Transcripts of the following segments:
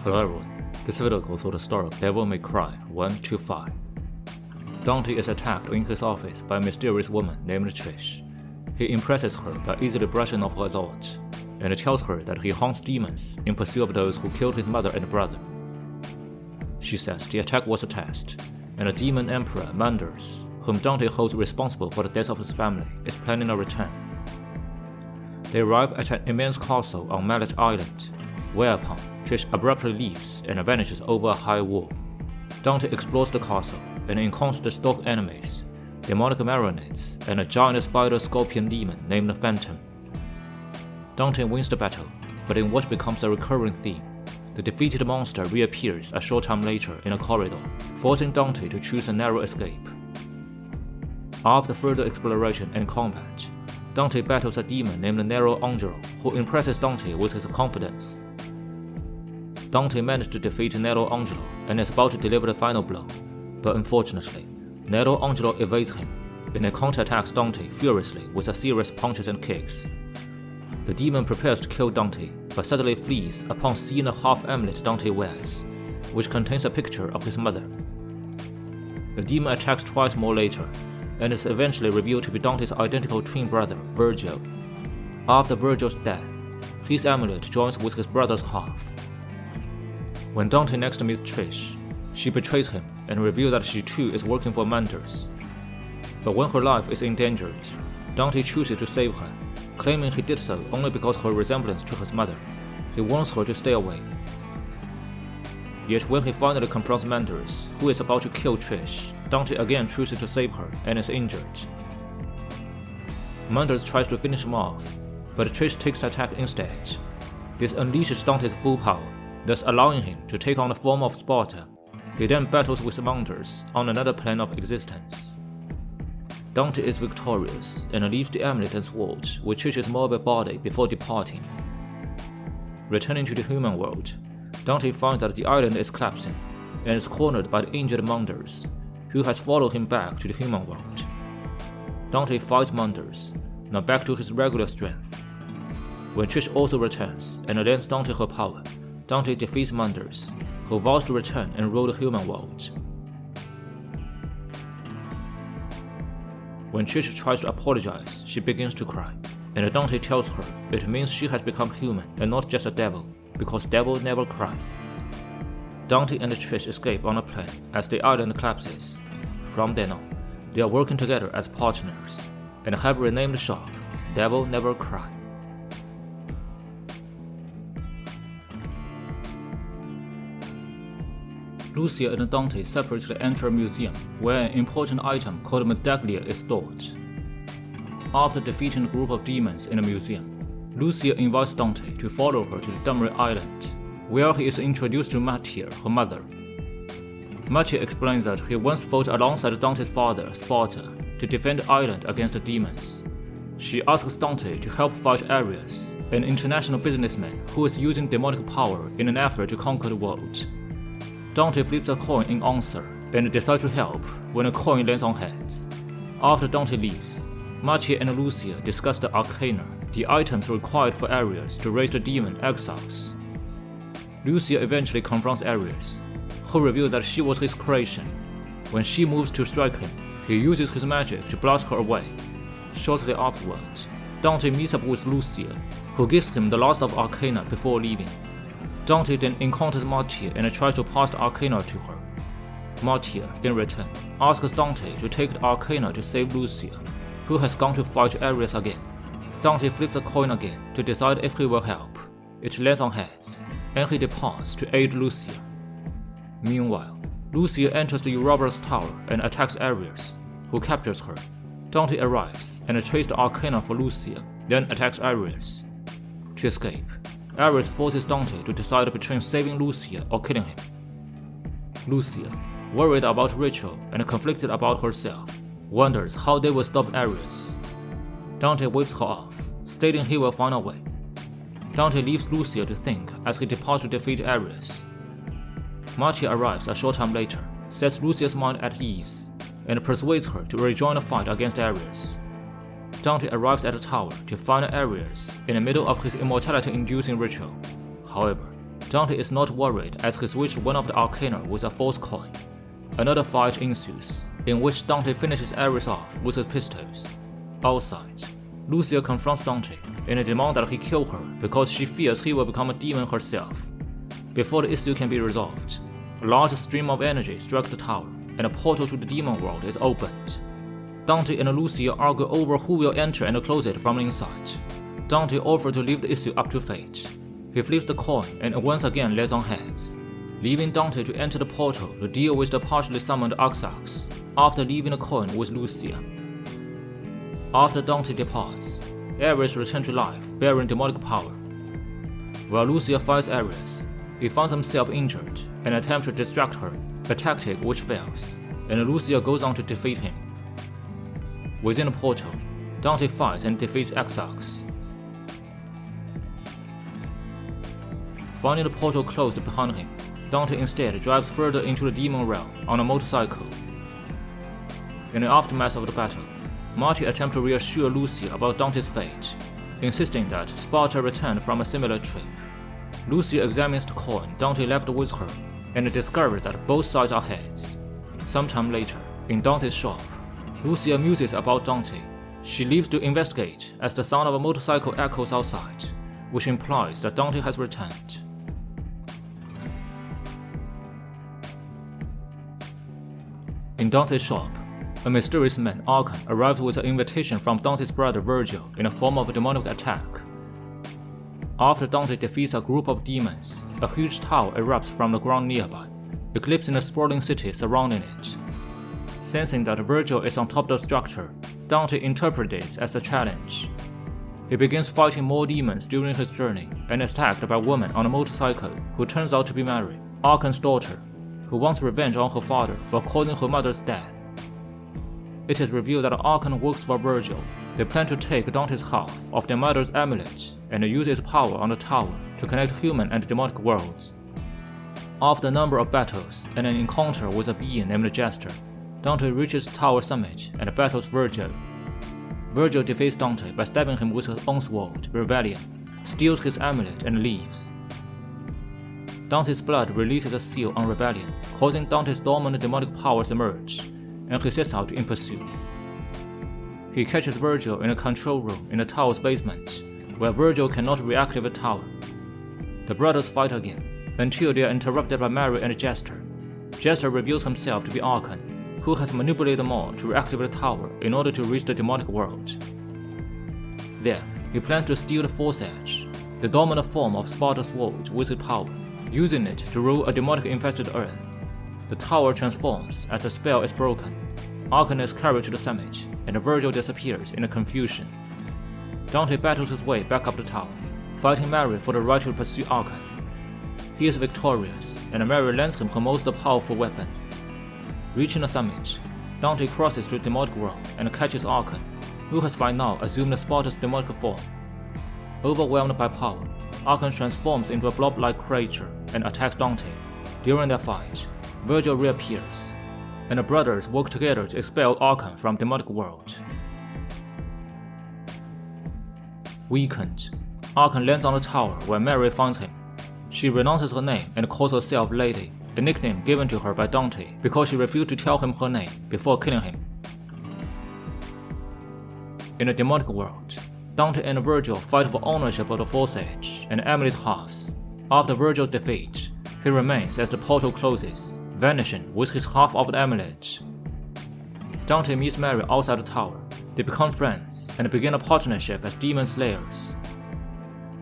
Hello everyone, this video goes through the story of Devil May Cry 1-5. Dante is attacked in his office by a mysterious woman named Trish. He impresses her by easily brushing off her thoughts, and tells her that he haunts demons in pursuit of those who killed his mother and brother. She says the attack was a test, and the demon emperor Manders, whom Dante holds responsible for the death of his family, is planning a return. They arrive at an immense castle on Mallet Island, whereupon Trish abruptly leaves and vanishes over a high wall. Dante explores the castle and encounters dog enemies, demonic marionettes, and a giant spider scorpion demon named Phantom. Dante wins the battle, but in what becomes a recurring theme, the defeated monster reappears a short time later in a corridor, forcing Dante to choose a narrow escape. After further exploration and combat, Dante battles a demon named Nero Angelo, who impresses Dante with his confidence. Dante managed to defeat Nero Angelo and is about to deliver the final blow, but unfortunately, Nero Angelo evades him and counterattacks Dante furiously with a series of punches and kicks. The demon prepares to kill Dante, but suddenly flees upon seeing the half amulet Dante wears, which contains a picture of his mother. The demon attacks twice more later, and is eventually revealed to be Dante's identical twin brother, Virgil. After Virgil's death, his amulet joins with his brother's half. When Dante next meets Trish, she betrays him and reveals that she too is working for Manders. But when her life is endangered, Dante chooses to save her, claiming he did so only because of her resemblance to his mother. He warns her to stay away. Yet when he finally confronts Manders, who is about to kill Trish, Dante again chooses to save her and is injured. Manders tries to finish him off, but Trish takes the attack instead. This unleashes Dante's full power, thus allowing him to take on the form of Sparta. He then battles with Manders on another plane of existence. Dante is victorious and leaves the amulet and sword with Trish's mobile body before departing. Returning to the human world, Dante finds that the island is collapsing and is cornered by the injured Manders, who has followed him back to the human world. Dante fights Manders, now back to his regular strength. When Trish also returns and lends Dante her power, Dante defeats Manders, who vows to return and rule the human world. When Trish tries to apologize, she begins to cry, and Dante tells her it means she has become human and not just a devil, because devils never cry. Dante and Trish escape on a plane as the island collapses. From then on, they are working together as partners, and have renamed the shop Devil Never Cry. Lucia and Dante separately enter a museum where an important item called Medaglia is stored. After defeating a group of demons in the museum, Lucia invites Dante to follow her to the Dummery Island, where he is introduced to Matia, her mother. Matia explains that he once fought alongside Dante's father, Sparta, to defend the island against the demons. She asks Dante to help fight Ares, an international businessman who is using demonic power in an effort to conquer the world. Dante flips a coin in answer and decides to help when a coin lands on heads. After Dante leaves, Matia and Lucia discuss the Arcana, the items required for Ares to raise the demon Exarchs. Lucia eventually confronts Ares, who reveals that she was his creation. When she moves to strike him, he uses his magic to blast her away. Shortly afterwards, Dante meets up with Lucia, who gives him the last of Arcana before leaving. Dante then encounters Matia and tries to pass the Arcana to her. Matia, in return, asks Dante to take the Arcana to save Lucia, who has gone to fight Ares again. Dante flips a coin again to decide if he will help. It lands on heads, and he departs to aid Lucia. Meanwhile, Lucia enters the Ouroboros Tower and attacks Ares, who captures her. Dante arrives and trades the Arcana for Lucia, then attacks Ares. To escape, Ares forces Dante to decide between saving Lucia or killing him. Lucia, worried about Rachel and conflicted about herself, wonders how they will stop Ares. Dante whips her off, stating he will find a way. Dante leaves Lucia to think as he departs to defeat Ares. Matia arrives a short time later, sets Lucia's mind at ease, and persuades her to rejoin the fight against Ares. Dante arrives at the tower to find Ares in the middle of his immortality-inducing ritual. However, Dante is not worried as he switched one of the Arcana with a false coin. Another fight ensues, in which Dante finishes Ares off with his pistols. Outside, Lucia confronts Dante and demands that he kill her because she fears he will become a demon herself. Before the issue can be resolved, a large stream of energy strikes the tower and a portal to the demon world is opened. Dante and Lucia argue over who will enter and close it from inside. Dante offers to leave the issue up to fate. He flips the coin and once again lands on heads, leaving Dante to enter the portal to deal with the partially summoned Arxax after leaving the coin with Lucia. After Dante departs, Ares returns to life bearing demonic power. While Lucia fights Ares, he finds himself injured and attempts to distract her, a tactic which fails, and Lucia goes on to defeat him. Within the portal, Dante fights and defeats Arxax. Finding the portal closed behind him, Dante instead drives further into the demon realm on a motorcycle. In the aftermath of the battle, Marty attempts to reassure Lucia about Dante's fate, insisting that Sparta returned from a similar trip. Lucia examines the coin Dante left with her and discovers that both sides are heads. Sometime later, in Dante's shop, Lucia muses about Dante. She leaves to investigate as the sound of a motorcycle echoes outside, which implies that Dante has returned. In Dante's shop, a mysterious man, Archon, arrives with an invitation from Dante's brother Virgil in the form of a demonic attack. After Dante defeats a group of demons, a huge tower erupts from the ground nearby, eclipsing the sprawling city surrounding it. Sensing that Virgil is on top of the structure, Dante interprets it as a challenge. He begins fighting more demons during his journey and is attacked by a woman on a motorcycle who turns out to be Mary, Archon's daughter, who wants revenge on her father for causing her mother's death. It is revealed that Archon works for Virgil. They plan to take Dante's half of their mother's amulet and use its power on the tower to connect human and demonic worlds. After a number of battles and an encounter with a being named Jester, Dante reaches the tower summit and battles Virgil. Virgil defeats Dante by stabbing him with his own sword, Rebellion, steals his amulet and leaves. Dante's blood releases a seal on Rebellion, causing Dante's dormant demonic powers emerge, and he sets out in pursuit. He catches Virgil in a control room in the tower's basement, where Virgil cannot reactivate the tower. The brothers fight again, until they are interrupted by Mary and Jester. Jester reveals himself to be Archon, who has manipulated them all to reactivate the tower in order to reach the demonic world. There, he plans to steal the Force Edge, the dominant form of Sparta's sword, with his power, using it to rule a demonic-infested Earth. The tower transforms as the spell is broken. Archon is carried to the summit, and Virgil disappears in the confusion. Dante battles his way back up the tower, fighting Mary for the right to pursue Archon. He is victorious, and Mary lends him her most powerful weapon. Reaching the summit, Dante crosses to the demonic world and catches Archon, who has by now assumed Sparta's demonic form. Overwhelmed by power, Archon transforms into a blob-like creature and attacks Dante. During their fight, Virgil reappears, and the brothers work together to expel Archon from the demonic world. Weakened, Archon lands on the tower where Mary finds him. She renounces her name and calls herself Lady, the nickname given to her by Dante because she refused to tell him her name before killing him. In the demonic world, Dante and Virgil fight for ownership of the Force Edge and Amulet halves. After Virgil's defeat, he remains as the portal closes, vanishing with his half of the amulet. Dante meets Mary outside the tower. They become friends and begin a partnership as demon slayers.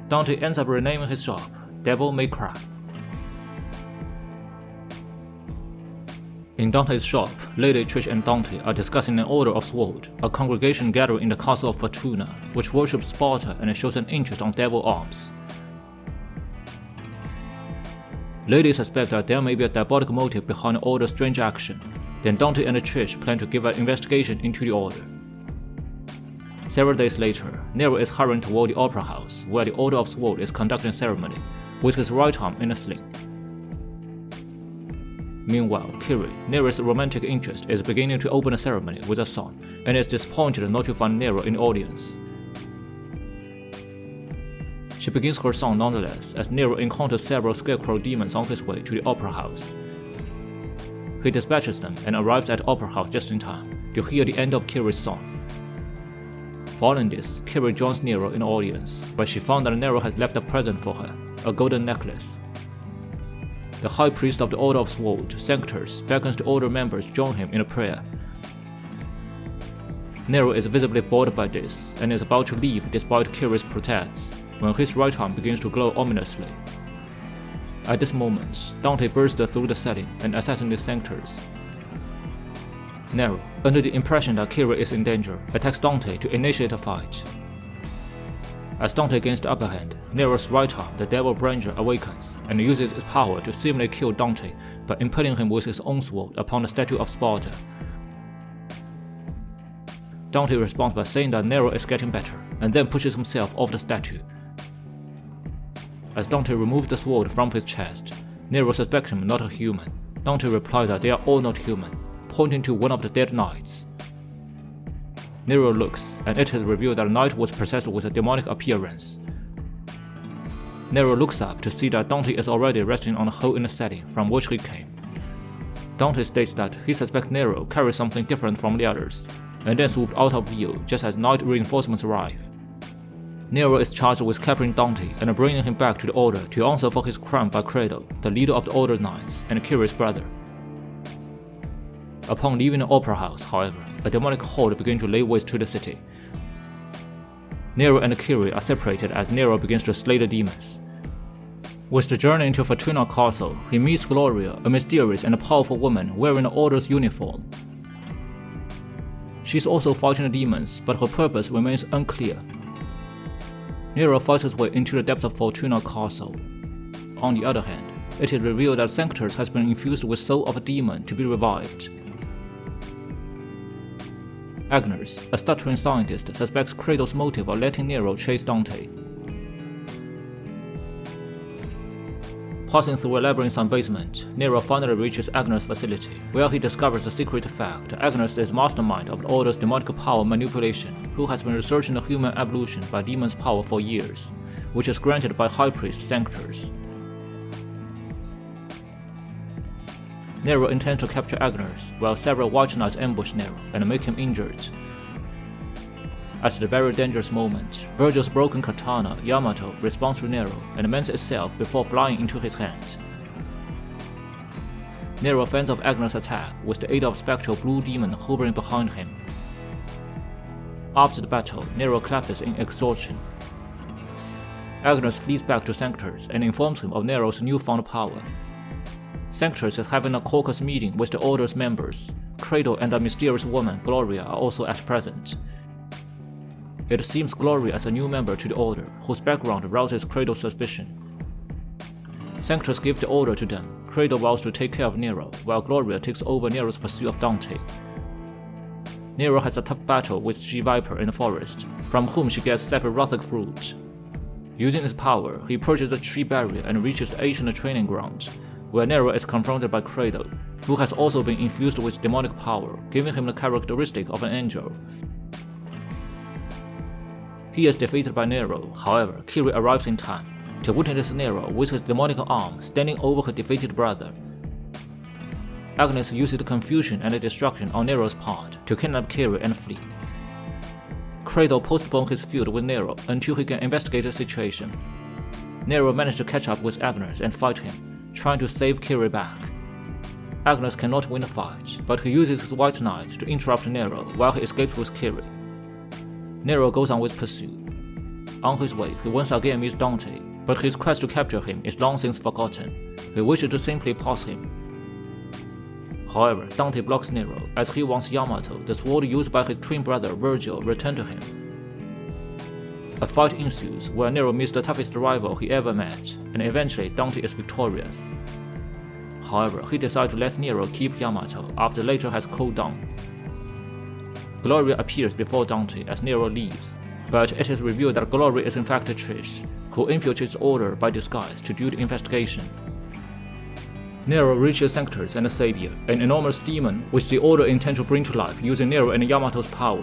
Dante ends up renaming his shop Devil May Cry. In Dante's shop, Lady, Trish, and Dante are discussing an Order of Sword, a congregation gathered in the castle of Fortuna, which worships Sparta and shows an interest on devil arms. Lady suspects that there may be a diabolic motive behind the Order's strange action. Then Dante and Trish plan to give an investigation into the Order. Several days later, Nero is hurrying toward the Opera House, where the Order of Sword is conducting a ceremony, with his right arm in a sling. Meanwhile, Kiri, Nero's romantic interest, is beginning to open the ceremony with a song, and is disappointed not to find Nero in the audience. She begins her song nonetheless as Nero encounters several scarecrow demons on his way to the opera house. He dispatches them and arrives at the opera house just in time to hear the end of Kiri's song. Following this, Kiri joins Nero in the audience, where she found that Nero has left a present for her, a golden necklace. The High Priest of the Order of Sword, Sanctus, beckons the Order members to join him in a prayer. Nero is visibly bored by this and is about to leave despite Kiri's protests, when his right arm begins to glow ominously. At this moment, Dante bursts through the setting and assassinates Sanctus. Nero, under the impression that Kiri is in danger, attacks Dante to initiate a fight. As Dante gains the upper hand, Nero's right arm, the Devil Branger, awakens and uses its power to seemingly kill Dante by impaling him with his own sword upon the statue of Sparta. Dante responds by saying that Nero is getting better, and then pushes himself off the statue. As Dante removes the sword from his chest, Nero suspects him not a human. Dante replies that they are all not human, pointing to one of the dead knights. Nero looks, and it is revealed that the knight was possessed with a demonic appearance. Nero looks up to see that Dante is already resting on a hole in the setting from which he came. Dante states that he suspects Nero carries something different from the others, and then swoops out of view just as knight reinforcements arrive. Nero is charged with capturing Dante and bringing him back to the Order to answer for his crime by Credo, the leader of the Order Knights and Kiri's brother. Upon leaving the opera house, however, a demonic horde begins to lay waste to the city. Nero and Kiri are separated as Nero begins to slay the demons. With the journey into Fortuna Castle, he meets Gloria, a mysterious and powerful woman wearing the Order's uniform. She's also fighting the demons, but her purpose remains unclear. Nero fights his way into the depths of Fortuna Castle. On the other hand, it is revealed that Sanctus has been infused with soul of a demon to be revived. Agnes, a stuttering scientist, suspects Credo's motive of letting Nero chase Dante. Passing through a labyrinthine basement, Nero finally reaches Agnes' facility, where he discovers the secret fact that Agnes is mastermind of the Order's demonic power manipulation, who has been researching the human evolution by demon's power for years, which is granted by High Priest Sanctus. Nero intends to capture Agnes, while several White Knights ambush Nero and make him injured. At the very dangerous moment, Virgil's broken katana, Yamato, responds to Nero and mends itself before flying into his hand. Nero fends off Agnes' attack with the aid of spectral blue demon hovering behind him. After the battle, Nero collapses in exhaustion. Agnes flees back to Sanctus and informs him of Nero's newfound power. Sanctus is having a caucus meeting with the Order's members. Credo and the mysterious woman, Gloria, are also at present. It seems Gloria is a new member to the Order, whose background rouses Credo's suspicion. Sanctus gives the order to them. Credo vows to take care of Nero, while Gloria takes over Nero's pursuit of Dante. Nero has a tough battle with She-Viper in the forest, from whom she gets Sephirothic fruit. Using his power, he purges the tree barrier and reaches the ancient training ground, where Nero is confronted by Credo, who has also been infused with demonic power, giving him the characteristic of an angel. He is defeated by Nero, however, Kiri arrives in time to witness Nero with his demonic arm standing over her defeated brother. Agnes uses the confusion and the destruction on Nero's part to kidnap Kiri and flee. Credo postpones his feud with Nero until he can investigate the situation. Nero manages to catch up with Agnes and fight him, trying to save Kiri back. Agnes cannot win the fight, but he uses his White Knight to interrupt Nero while he escapes with Kiri. Nero goes on with pursuit. On his way, he once again meets Dante, but his quest to capture him is long since forgotten. He wishes to simply pass him. However, Dante blocks Nero as he wants Yamato, the sword used by his twin brother Virgil, returned to him. A fight ensues where Nero meets the toughest rival he ever met, and eventually Dante is victorious. However, he decides to let Nero keep Yamato after later has cooled down. Gloria appears before Dante as Nero leaves, but it is revealed that Gloria is in fact Trish, who infiltrates the Order by disguise to do the investigation. Nero reaches Sanctus and Sabia, an enormous demon which the Order intends to bring to life using Nero and Yamato's power.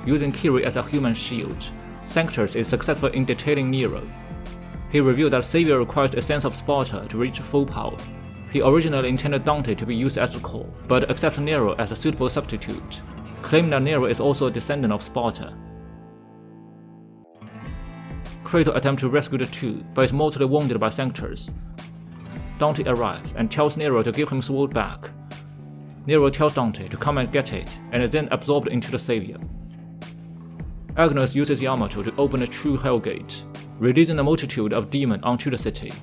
Using Kiri as a human shield, Sanctus is successful in detailing Nero. He revealed that Savior requires a sense of Sparta to reach full power. He originally intended Dante to be used as the core, but accepts Nero as a suitable substitute, claiming that Nero is also a descendant of Sparta. Crato attempts to rescue the two, but is mortally wounded by Sanctus. Dante arrives and tells Nero to give him sword back. Nero tells Dante to come and get it, and is then absorbed into the Savior. Agnes uses Yamato to open the true Hell Gate, releasing a multitude of demons onto the city.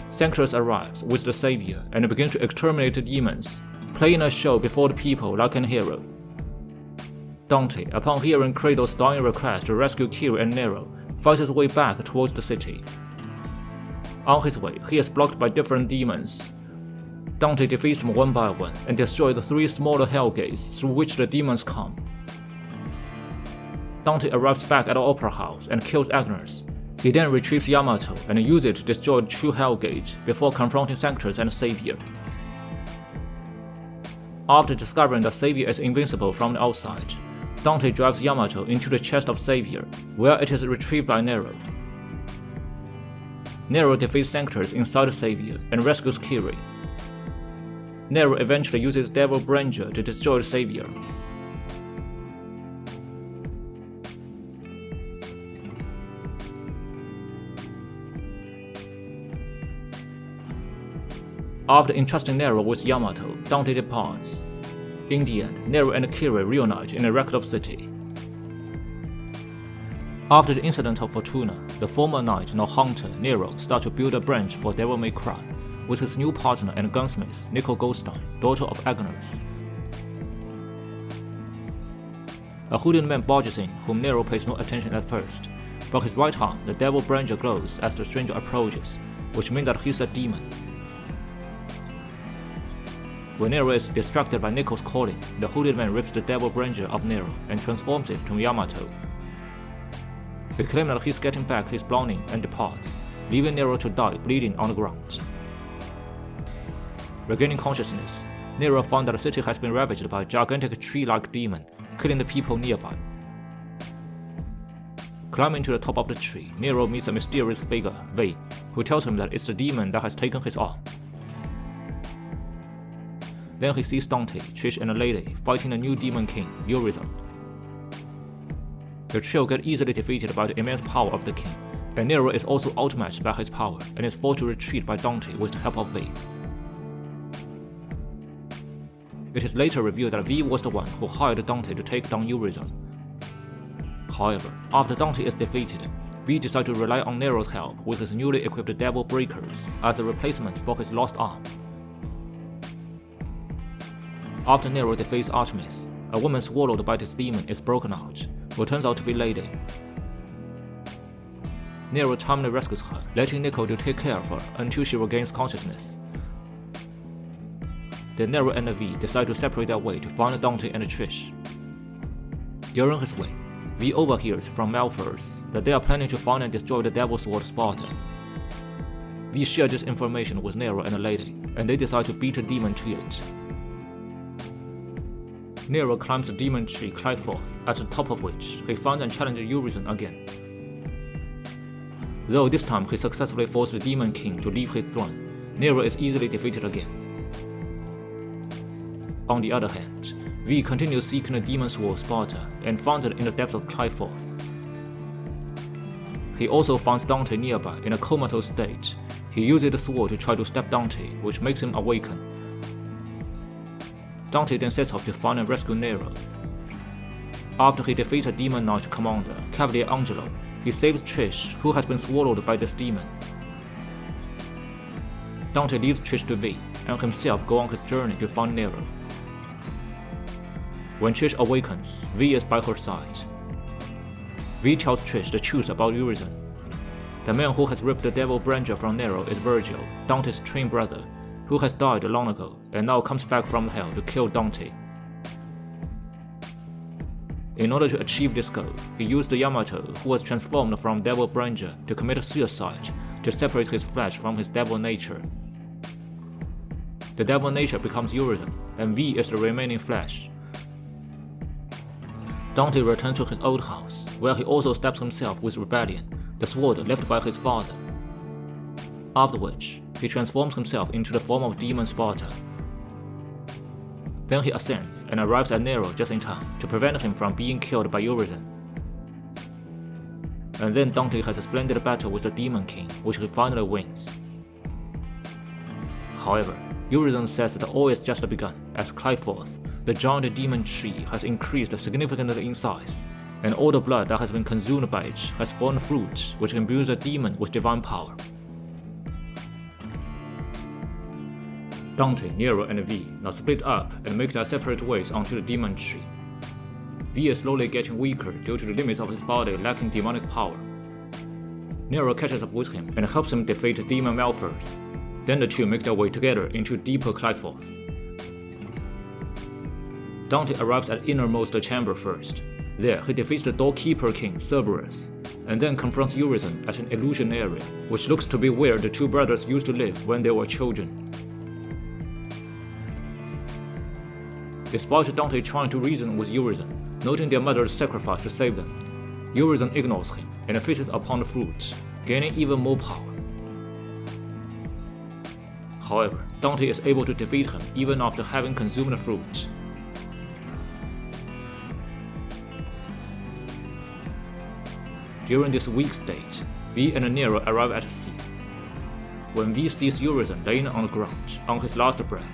Sanctus arrives with the Savior and begins to exterminate the demons, playing a show before the people like an hero. Dante, upon hearing Crato's dying request to rescue Kiri and Nero, fights his way back towards the city. On his way, he is blocked by different demons. Dante defeats them one by one and destroys the 3 smaller Hell Gates through which the demons come. Dante arrives back at the Opera House and kills Agnes. He then retrieves Yamato and uses it to destroy the true Hell Gate before confronting Sanctus and Savior. After discovering that Savior is invincible from the outside, Dante drives Yamato into the chest of Savior, where it is retrieved by Nero. Nero defeats Sanctus inside the Savior and rescues Kiri. Nero eventually uses Devil Branger to destroy the Savior. After entrusting Nero with Yamato, Dante departs. In the end, Nero and Kiri reunite in a wrecked city. After the incident of Fortuna, the former knight, now hunter, Nero starts to build a branch for Devil May Cry, with his new partner and gunsmith, Nico Goldstein, daughter of Agnes. A hooded man barges in, whom Nero pays no attention at first, but his right hand, the Devil Branger, glows as the stranger approaches, which means that he's a demon. When Nero is distracted by Nico's calling, the hooded man rips the Devil Branger of Nero and transforms it to Yamato. He claims that he's getting back his belonging and departs, leaving Nero to die bleeding on the ground. Regaining consciousness, Nero found that the city has been ravaged by a gigantic tree-like demon, killing the people nearby. Climbing to the top of the tree, Nero meets a mysterious figure, Vei, who tells him that it's the demon that has taken his arm. Then he sees Dante, Trish, and a lady fighting the new demon king, Urizen. The trio get easily defeated by the immense power of the king, and Nero is also outmatched by his power and is forced to retreat by Dante with the help of V. It is later revealed that V was the one who hired Dante to take down Urizen. However, after Dante is defeated, V decides to rely on Nero's help with his newly equipped Devil Breakers as a replacement for his lost arm. After Nero defeats Artemis, a woman swallowed by this demon is broken out, who turns out to be Lady. Nero timely rescues her, letting Nico to take care of her until she regains consciousness. Then Nero and V decide to separate their way to find Dante and Trish. During his way, V overhears from Malphurs that they are planning to find and destroy the Devil Sword Sparta. V shares this information with Nero and the Lady, and they decide to beat the demon to it. Nero climbs the demon tree Clyforth, at the top of which he finds and challenges Urizen again. Though this time he successfully forced the Demon King to leave his throne, Nero is easily defeated again. On the other hand, V continues seeking the Demon Sword Sparta and finds it in the depths of Clyforth. He also finds Dante nearby in a comatose state. He uses the sword to try to stab Dante, which makes him awaken. Dante then sets off to find and rescue Nero. After he defeats a Demon Knight commander, Cavalier Angelo, he saves Trish, who has been swallowed by this demon. Dante leaves Trish to V, and himself goes on his journey to find Nero. When Trish awakens, V is by her side. V tells Trish the truth about Urizen. The man who has ripped the Devil Branger from Nero is Virgil, Dante's twin brother, who has died long ago and now comes back from hell to kill Dante. In order to achieve this goal, he used the Yamato, who was transformed from Devil Branger, to commit suicide to separate his flesh from his devil nature. The devil nature becomes Urizen, and V is the remaining flesh. Dante returns to his old house, where he also stabs himself with Rebellion, the sword left by his father. After which, he transforms himself into the form of Demon Sparta. Then he ascends and arrives at Nero just in time to prevent him from being killed by Urizen. And then Dante has a splendid battle with the Demon King, which he finally wins. However, Urizen says that all is just begun, as Qlipoth, the giant demon tree, has increased significantly in size, and all the blood that has been consumed by it has borne fruit which imbues the demon with divine power. Dante, Nero, and V now split up and make their separate ways onto the demon tree. V is slowly getting weaker due to the limits of his body lacking demonic power. Nero catches up with him and helps him defeat Demon Malphurs. Then the two make their way together into deeper Qlipoth. Dante arrives at innermost chamber first. There, he defeats the doorkeeper king Cerberus, and then confronts Urizen at an illusion area, which looks to be where the two brothers used to live when they were children. Despite Dante trying to reason with Urizen, noting their mother's sacrifice to save them, Urizen ignores him and feasts upon the fruit, gaining even more power. However, Dante is able to defeat him even after having consumed the fruit. During this weak state, V and Nero arrive at sea. When V sees Urizen laying on the ground on his last breath,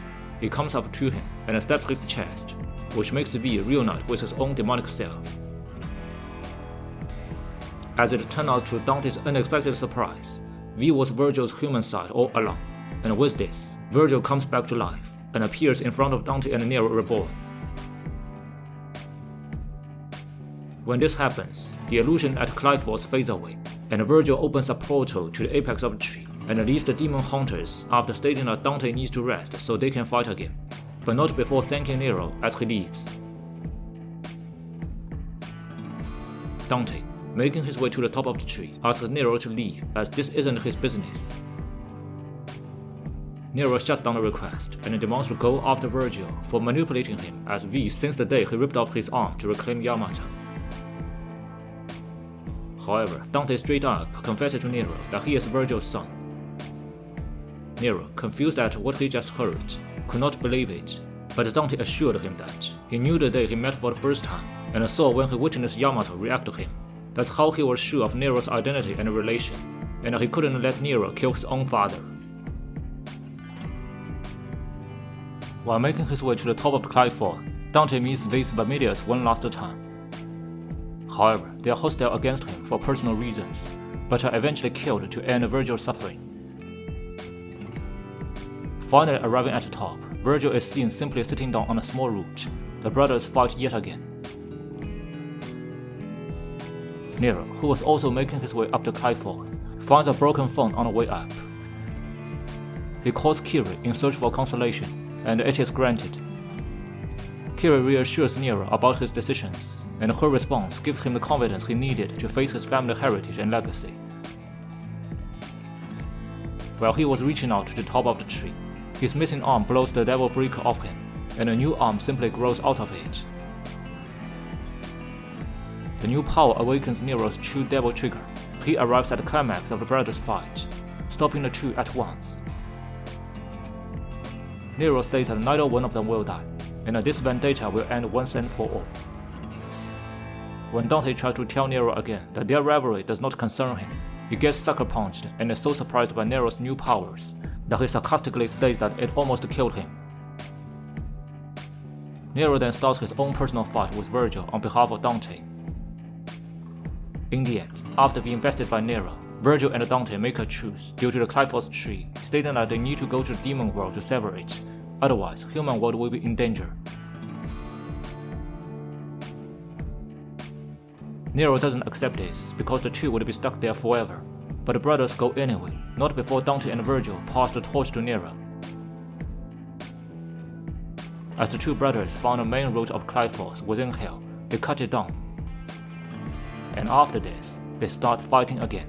he comes up to him and stabs his chest, which makes V reunite with his own demonic self. As it turns out to Dante's unexpected surprise, V was Virgil's human side all along, and with this, Virgil comes back to life and appears in front of Dante and Nero reborn. When this happens, the illusion at Qlipoth fades away, and Virgil opens a portal to the apex of the tree and leaves the demon hunters after stating that Dante needs to rest so they can fight again, but not before thanking Nero as he leaves. Dante, making his way to the top of the tree, asks Nero to leave as this isn't his business. Nero shuts down the request and demands to go after Virgil for manipulating him as V since the day he ripped off his arm to reclaim Yamata. However, Dante straight up confesses to Nero that he is Virgil's son. Nero, confused at what he just heard, could not believe it, but Dante assured him that he knew the day he met for the first time and saw when he witnessed Yamato react to him. That's how he was sure of Nero's identity and relation, and that he couldn't let Nero kill his own father. While making his way to the top of Qlipoth, Dante meets V's familiars one last time. However, they are hostile against him for personal reasons, but are eventually killed to end Virgil's suffering. Finally arriving at the top, Virgil is seen simply sitting down on a small root. The brothers fight yet again. Nero, who was also making his way up to Qlipoth, finds a broken phone on the way up. He calls Kiri in search for consolation, and it is granted. Kiri reassures Nero about his decisions, and her response gives him the confidence he needed to face his family heritage and legacy. While he was reaching out to the top of the tree, his missing arm blows the devil breaker off him, and a new arm simply grows out of it. The new power awakens Nero's true devil trigger. He arrives at the climax of the brothers' fight, stopping the two at once. Nero states that neither one of them will die, and that this vendetta will end once and for all. When Dante tries to tell Nero again that their rivalry does not concern him, he gets sucker punched and is so surprised by Nero's new powers that he sarcastically states that it almost killed him. Nero then starts his own personal fight with Virgil on behalf of Dante. In the end, after being bested by Nero, Virgil and Dante make a truce due to the Qlipoth tree, stating that they need to go to the demon world to sever it, otherwise human world will be in danger. Nero doesn't accept this because the two would be stuck there forever, but the brothers go anyway, not before Dante and Virgil pass the torch to Nero. As the two brothers found the main root of Qlipoth within Hell, they cut it down. And after this, they start fighting again.